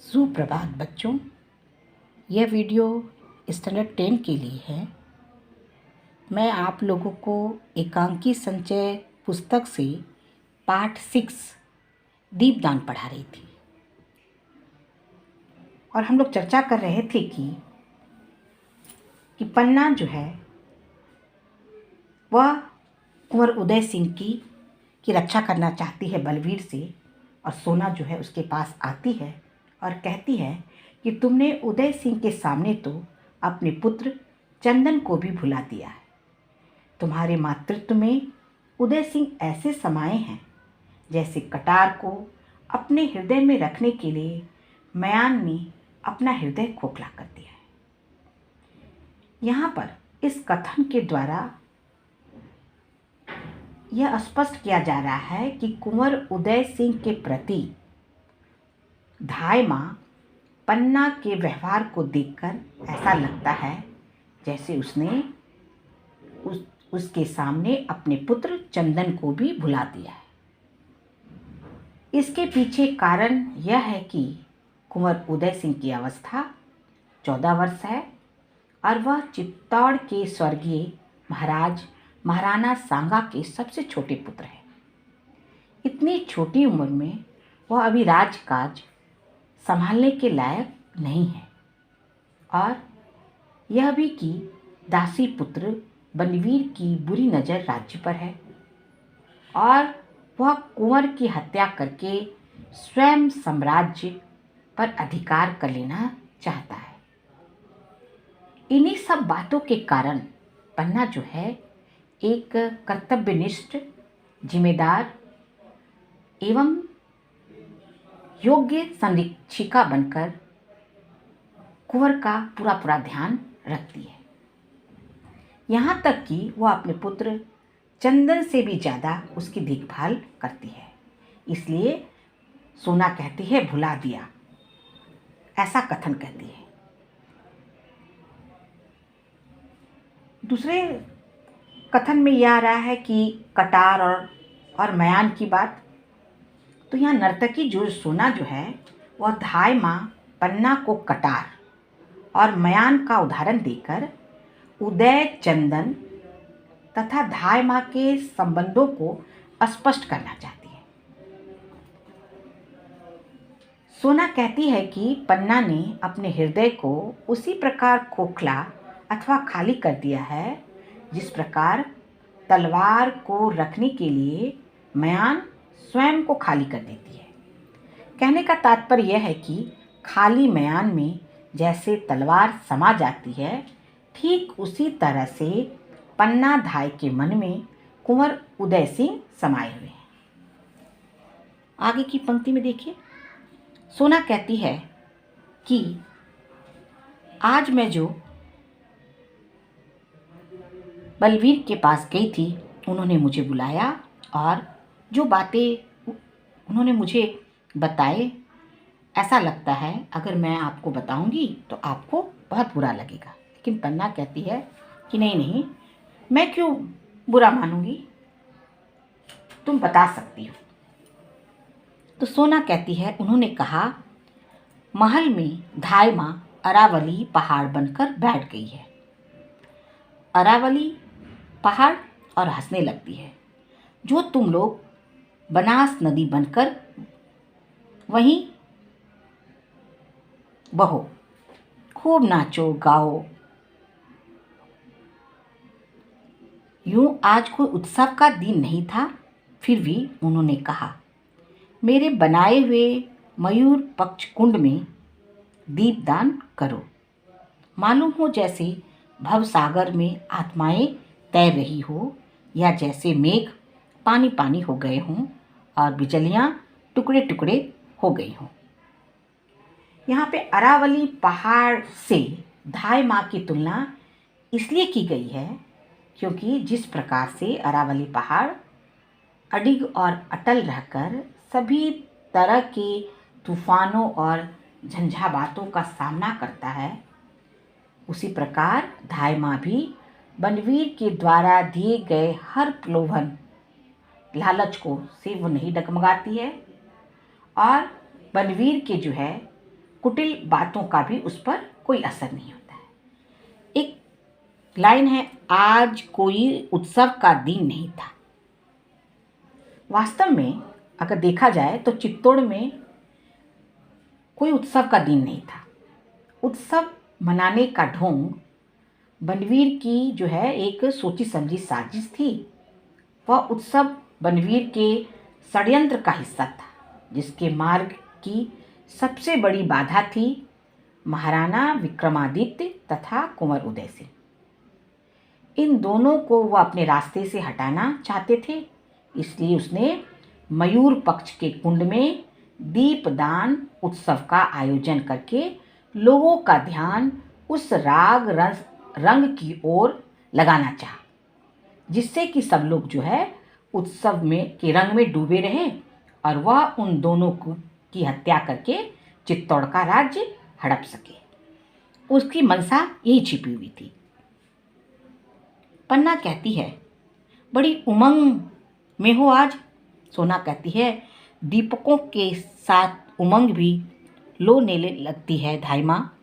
सुप्रभात बच्चों। यह वीडियो स्टैंडर्ड 10 के लिए है। मैं आप लोगों को एकांकी संचय पुस्तक से पाठ 6 दीपदान पढ़ा रही थी और हम लोग चर्चा कर रहे थे कि पन्ना जो है वह कुंवर उदय सिंह की रक्षा करना चाहती है बलवीर से, और सोना जो है उसके पास आती है और कहती है कि तुमने उदय सिंह के सामने तो अपने पुत्र चंदन को भी भुला दिया है। तुम्हारे मातृत्व में उदय सिंह ऐसे समाये हैं जैसे कटार को अपने हृदय में रखने के लिए मयान ने अपना हृदय खोखला कर दिया है। यहाँ पर इस कथन के द्वारा यह स्पष्ट किया जा रहा है कि कुंवर उदय सिंह के प्रति धाय माँ पन्ना के व्यवहार को देखकर ऐसा लगता है जैसे उसने उसके सामने अपने पुत्र चंदन को भी भुला दिया है। इसके पीछे कारण यह है कि कुंवर उदय सिंह की अवस्था 14 वर्ष है और वह चित्तौड़ के स्वर्गीय महाराणा सांगा के सबसे छोटे पुत्र हैं। इतनी छोटी उम्र में वह अभी राजकाज संभालने के लायक नहीं है, और यह भी कि दासी पुत्र बनवीर की बुरी नज़र राज्य पर है और वह कुंवर की हत्या करके स्वयं साम्राज्य पर अधिकार कर लेना चाहता है। इन्हीं सब बातों के कारण पन्ना जो है एक कर्तव्यनिष्ठ, जिम्मेदार एवं योग्य संरक्षिका बनकर कुंवर का पूरा ध्यान रखती है। यहाँ तक कि वह अपने पुत्र चंदन से भी ज़्यादा उसकी देखभाल करती है। इसलिए सोना कहती है भुला दिया, ऐसा कथन कहती है। दूसरे कथन में यह आ रहा है कि कटार और मयान की बात। तो यहाँ नर्तकी जो सोना जो है वह धाय माँ पन्ना को कटार और मयान का उदाहरण देकर उदय, चंदन तथा धाय माँ के संबंधों को स्पष्ट करना चाहती है। सोना कहती है कि पन्ना ने अपने हृदय को उसी प्रकार खोखला अथवा खाली कर दिया है जिस प्रकार तलवार को रखने के लिए मयान स्वयं को खाली कर देती है। कहने का तात्पर्य यह है कि खाली मयान में जैसे तलवार समा जाती है, ठीक उसी तरह से पन्ना धाय के मन में कुंवर उदय सिंह समाये हुए हैं। आगे की पंक्ति में देखिए, सोना कहती है कि आज मैं जो बलवीर के पास गई थी, उन्होंने मुझे बुलाया और जो बातें उन्होंने मुझे बताए, ऐसा लगता है अगर मैं आपको बताऊंगी तो आपको बहुत बुरा लगेगा। लेकिन पन्ना कहती है कि नहीं, मैं क्यों बुरा मानूंगी, तुम बता सकती हो। तो सोना कहती है उन्होंने कहा, महल में धाय माँ अरावली पहाड़ बनकर बैठ गई है। अरावली पहाड़ और हंसने लगती है, जो तुम लोग बनास नदी बनकर वहीं बहो, खूब नाचो गाओ। यूं आज कोई उत्सव का दिन नहीं था, फिर भी उन्होंने कहा, मेरे बनाए हुए मयूर पक्ष कुंड में दीपदान करो। मालूम हो जैसे भवसागर में आत्माएं तैर रही हो, या जैसे मेघ पानी पानी हो गए हों और बिजलियां टुकड़े टुकड़े हो गई हों। यहाँ पे अरावली पहाड़ से धाय माँ की तुलना इसलिए की गई है क्योंकि जिस प्रकार से अरावली पहाड़ अडिग और अटल रहकर सभी तरह के तूफानों और झंझावातों का सामना करता है, उसी प्रकार धाय माँ भी बनवीर के द्वारा दिए गए हर प्रलोभन लालच को से वो नहीं डगमगाती है और बनवीर के जो है कुटिल बातों का भी उस पर कोई असर नहीं होता है। एक लाइन है, आज कोई उत्सव का दिन नहीं था। वास्तव में अगर देखा जाए तो चित्तौड़ में कोई उत्सव का दिन नहीं था। उत्सव मनाने का ढोंग बनवीर की जो है एक सोची समझी साजिश थी। वह उत्सव बनवीर के षड्यंत्र का हिस्सा था, जिसके मार्ग की सबसे बड़ी बाधा थी महाराणा विक्रमादित्य तथा कुंवर उदय सिंह। इन दोनों को वह अपने रास्ते से हटाना चाहते थे, इसलिए उसने मयूर पक्ष के कुंड में दीपदान उत्सव का आयोजन करके लोगों का ध्यान उस राग रंग की ओर लगाना चाहा, जिससे कि सब लोग जो है उत्सव में के रंग में डूबे रहे और वह उन दोनों की हत्या करके चित्तौड़ का राज्य हड़प सके। उसकी मनसा यही छिपी हुई थी। पन्ना कहती है, बड़ी उमंग में हो आज। सोना कहती है, दीपकों के साथ उमंग भी लोने लगती है धाई माँ।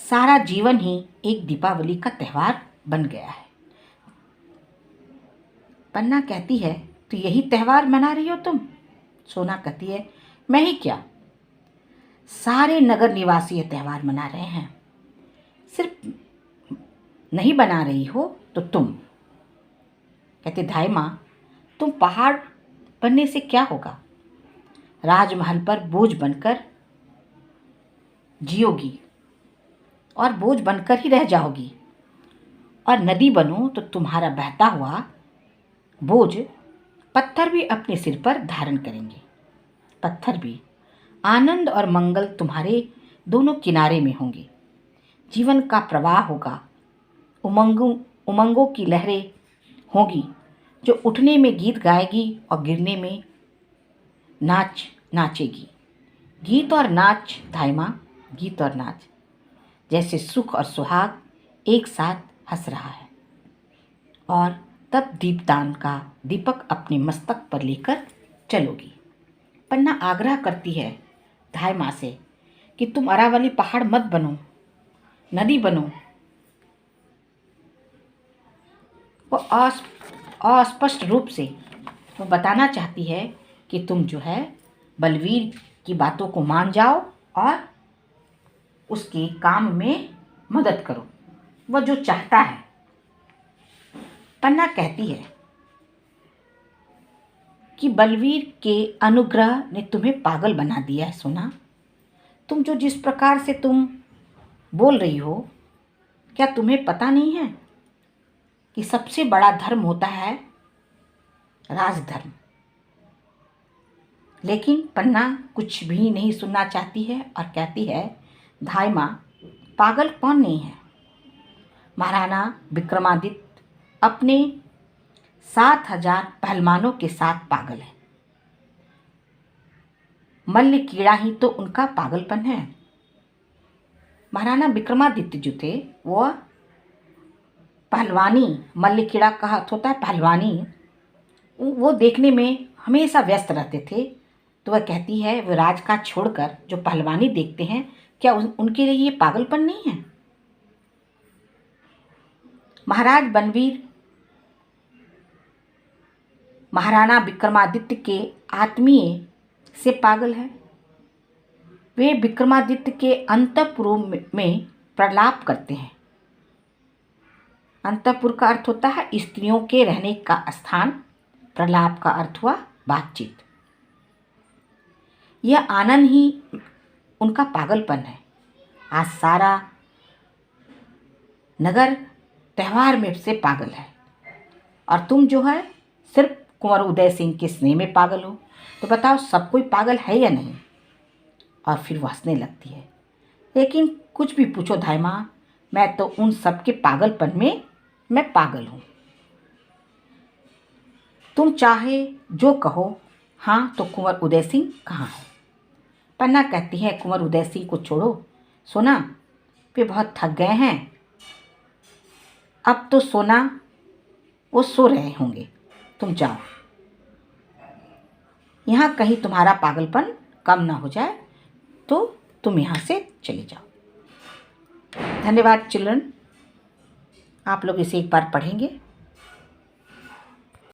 सारा जीवन ही एक दीपावली का त्यौहार बन गया है। पन्ना कहती है, तो यही त्यौहार मना रही हो तुम? सोना कहती है, मैं ही क्या, सारे नगर निवासी ये त्यौहार मना रहे हैं। सिर्फ नहीं बना रही हो तो तुम। कहते, धाई माँ, तुम पहाड़ बनने से क्या होगा? राजमहल पर बोझ बनकर जियोगी और बोझ बनकर ही रह जाओगी। और नदी बनो तो तुम्हारा बहता हुआ बोझ पत्थर भी अपने सिर पर धारण करेंगे। पत्थर भी आनंद और मंगल तुम्हारे दोनों किनारे में होंगे। जीवन का प्रवाह होगा, उमंगों की लहरें होगी जो उठने में गीत गाएगी और गिरने में नाचेगी। गीत और नाच धाई माँ, गीत और नाच, जैसे सुख और सुहाग एक साथ हंस रहा है। और तब दीपदान का दीपक अपने मस्तक पर लेकर चलोगी। पन्ना आग्रह करती है धाई माँ से कि तुम अरावली पहाड़ मत बनो, नदी बनो। वो अस्पष्ट रूप से वो बताना चाहती है कि तुम जो है बलवीर की बातों को मान जाओ और उसके काम में मदद करो, वह जो चाहता है। पन्ना कहती है कि बलवीर के अनुग्रह ने तुम्हें पागल बना दिया है। सोना, तुम जो जिस प्रकार से तुम बोल रही हो, क्या तुम्हें पता नहीं है कि सबसे बड़ा धर्म होता है राजधर्म? लेकिन पन्ना कुछ भी नहीं सुनना चाहती है और कहती है, धाई माँ, पागल कौन नहीं है? महाराणा विक्रमादित्य अपने 7,000 पहलवानों के साथ पागल है। मल्ल कीड़ा ही तो उनका पागलपन है। महाराणा विक्रमादित्य जो थे वो पहलवानी, मल्ल कीड़ा का अर्थ होता है पहलवानी, वो देखने में हमेशा व्यस्त रहते थे। तो वह कहती है, वो राजकाज छोड़कर जो पहलवानी देखते हैं, क्या उनके लिए ये पागलपन नहीं है? महाराज बनवीर महाराणा विक्रमादित्य के आत्मीय से पागल है। वे विक्रमादित्य के अंतःपुर में प्रलाप करते हैं। अंतःपुर का अर्थ होता है स्त्रियों के रहने का स्थान। प्रलाप का अर्थ हुआ बातचीत। यह आनंद ही उनका पागलपन है। आज सारा नगर त्यौहार में से पागल है और तुम जो है सिर्फ कुंवर उदय सिंह के स्नेह में पागल हो। तो बताओ, सब कोई पागल है या नहीं? और फिर वो हंसने लगती है। लेकिन कुछ भी पूछो धाई माँ, मैं तो उन सब के पागलपन में मैं पागल हूँ। तुम चाहे जो कहो। हाँ, तो कुंवर उदय सिंह कहाँ है? पन्ना कहती है, कुंवर उदय सिंह को छोड़ो। सोना, वे बहुत थक गए हैं। अब तो सोना वो सो रहे होंगे, तुम जाओ। यहाँ कहीं तुम्हारा पागलपन कम ना हो जाए तो तुम यहाँ से चले जाओ। धन्यवाद चिल्ड्रन। आप लोग इसे एक बार पढ़ेंगे।